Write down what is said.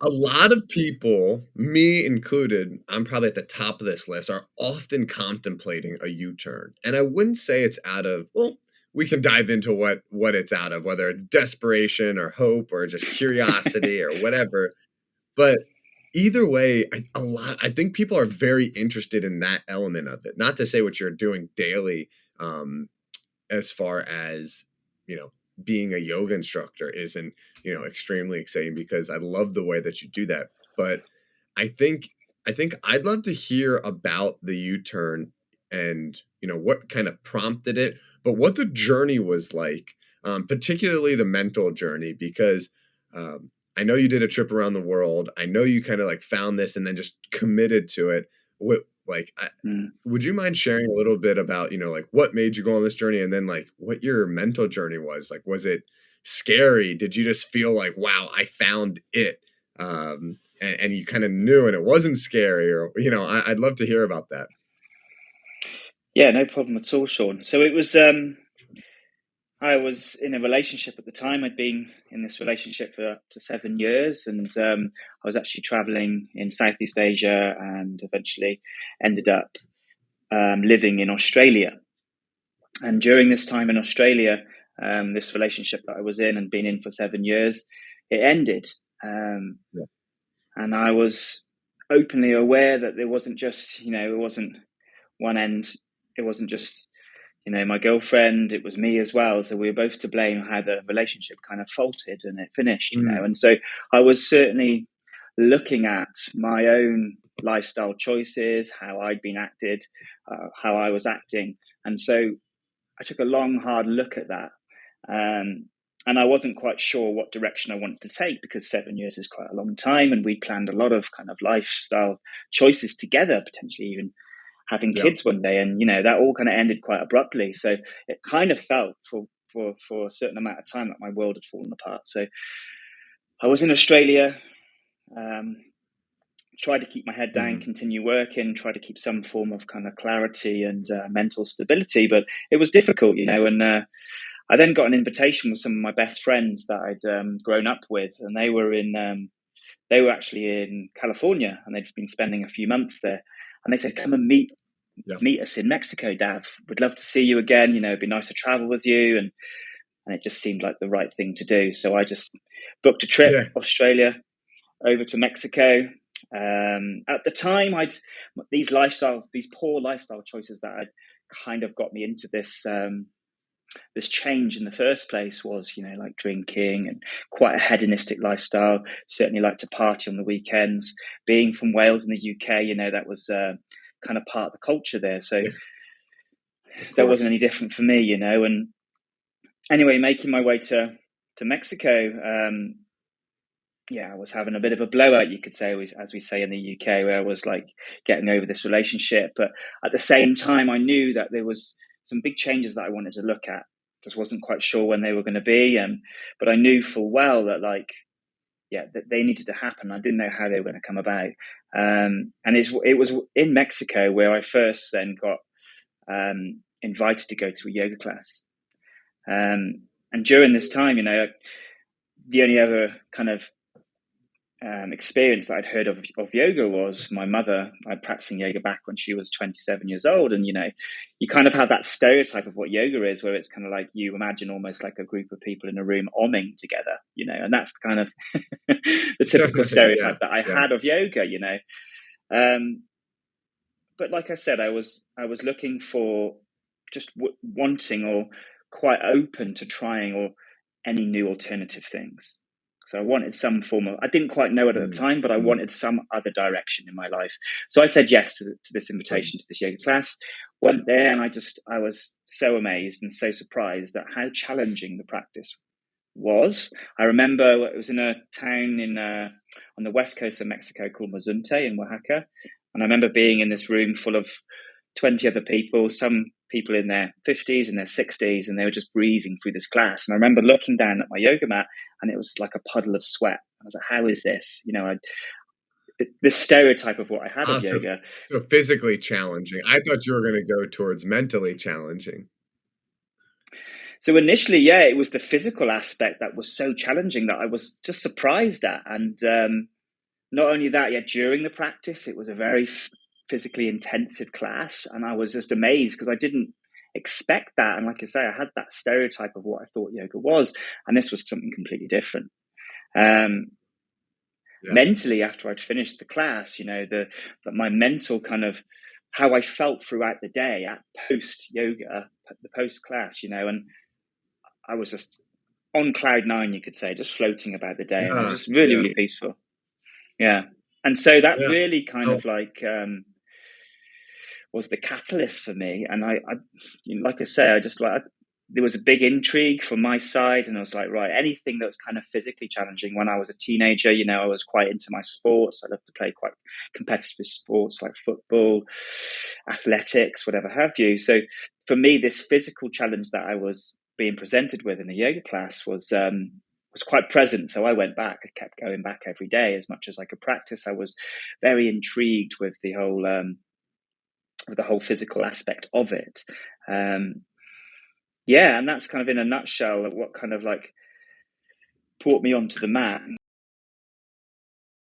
a lot of people, me included, I'm probably at the top of this list, are often contemplating a U-turn. And I wouldn't say it's out of, well, we can dive into what it's out of, whether it's desperation or hope or just curiosity or whatever. But either way, I think people are very interested in that element of it. Not to say what you're doing daily, um, as far as, you know, being a yoga instructor isn't, extremely exciting because I love the way that you do that. But I think I'd love to hear about the U-turn and, what kind of prompted it, but what the journey was like, particularly the mental journey, because I know you did a trip around the world. I know you kind of like found this and then just committed to it. What like Mm. would you mind sharing a little bit about, like what made you go on this journey and then like what your mental journey was? Like, was it scary? Did you just feel like, wow, I found it? And you kind of knew and it wasn't scary or, I'd love to hear about that. Yeah, no problem at all, Sean. So it was, I was in a relationship at the time. I'd been in this relationship for up to 7 years, and I was actually traveling in Southeast Asia and eventually ended up living in Australia. And during this time in Australia, this relationship that I was in and been in for 7 years, it ended. Yeah. And I was openly aware that there wasn't just, it wasn't one end. It wasn't just, my girlfriend, it was me as well. So we were both to blame how the relationship kind of faltered and it finished, Mm, And so I was certainly looking at my own lifestyle choices, how I'd been acted, how I was acting. And so I took a long, hard look at that. And I wasn't quite sure what direction I wanted to take because 7 years is quite a long time. And we planned a lot of kind of lifestyle choices together, potentially even having yeah. kids one day. And, that all kind of ended quite abruptly. So it kind of felt for a certain amount of time that my world had fallen apart. So I was in Australia, um, tried to keep my head down, Mm, continue working, try to keep some form of kind of clarity and mental stability. But it was difficult, and I then got an invitation with some of my best friends that I'd grown up with, and they were actually in California, and they'd just been spending a few months there. And they said, "Come and yeah. meet us in Mexico, Dav. We'd love to see you again. It'd be nice to travel with you." And it just seemed like the right thing to do. So I just booked a trip, Yeah. Australia, over to Mexico. At the time, these poor lifestyle choices that had kind of got me into this change in the first place was, like drinking and quite a hedonistic lifestyle. Certainly like to party on the weekends. Being from Wales in the UK, that was kind of part of the culture there. So Yeah. Of that wasn't course. any different for me, And anyway, making my way to Mexico, yeah, I was having a bit of a blowout, you could say, as we say in the UK, where I was like getting over this relationship. But at the same time, I knew that there was some big changes that I wanted to look at. Just wasn't quite sure when they were going to be, but I knew full well that that they needed to happen. I didn't know how they were going to come about. And it was in Mexico where I first then got invited to go to a yoga class. And during this time, the only other kind of experience that I'd heard of yoga was my mother practicing yoga back when she was 27 years old. And, you kind of have that stereotype of what yoga is, where it's kind of like you imagine almost like a group of people in a room omming together, and that's kind of the typical Yeah. stereotype that I Yeah. had of yoga. Um, but like I said, I was looking for just wanting or quite open to trying or any new alternative things. So I wanted some form of, I didn't quite know it at the Mm, time, but I mm, wanted some other direction in my life. So I said yes to this mm. invitation to this yoga class, went there, and I was so amazed and so surprised at how challenging the practice was. I remember it was in a town on the west coast of Mexico called Mazunte in Oaxaca. And I remember being in this room full of 20 other people, some people in their 50s and their 60s, and they were just breezing through this class. And I remember looking down at my yoga mat, and it was like a puddle of sweat. I was like, how is this? This stereotype of what I had of So yoga. so physically challenging. I thought you were gonna go towards mentally challenging. So initially, yeah, it was the physical aspect that was so challenging that I was just surprised at. And not only that, yeah, during the practice, it was a very physically intensive class, and I was just amazed because I didn't expect that. And like I say, I had that stereotype of what I thought yoga was, and this was something completely different. Mentally, after I'd finished the class, my mental kind of how I felt throughout the day at post yoga, the post class, and I was just on cloud nine, you could say, just floating about the day, and I was just really, really peaceful. Yeah. And so that really kind of like was the catalyst for me. And I like I say, there was a big intrigue from my side, and I was like, right, anything that was kind of physically challenging. When I was a teenager, I was quite into my sports. I loved to play quite competitive sports like football, athletics, whatever have you. So for me, this physical challenge that I was being presented with in the yoga class was quite present. So I went back. I kept going back every day as much as I could practice. I was very intrigued with the whole physical aspect of it. And that's kind of in a nutshell what kind of like brought me onto the mat.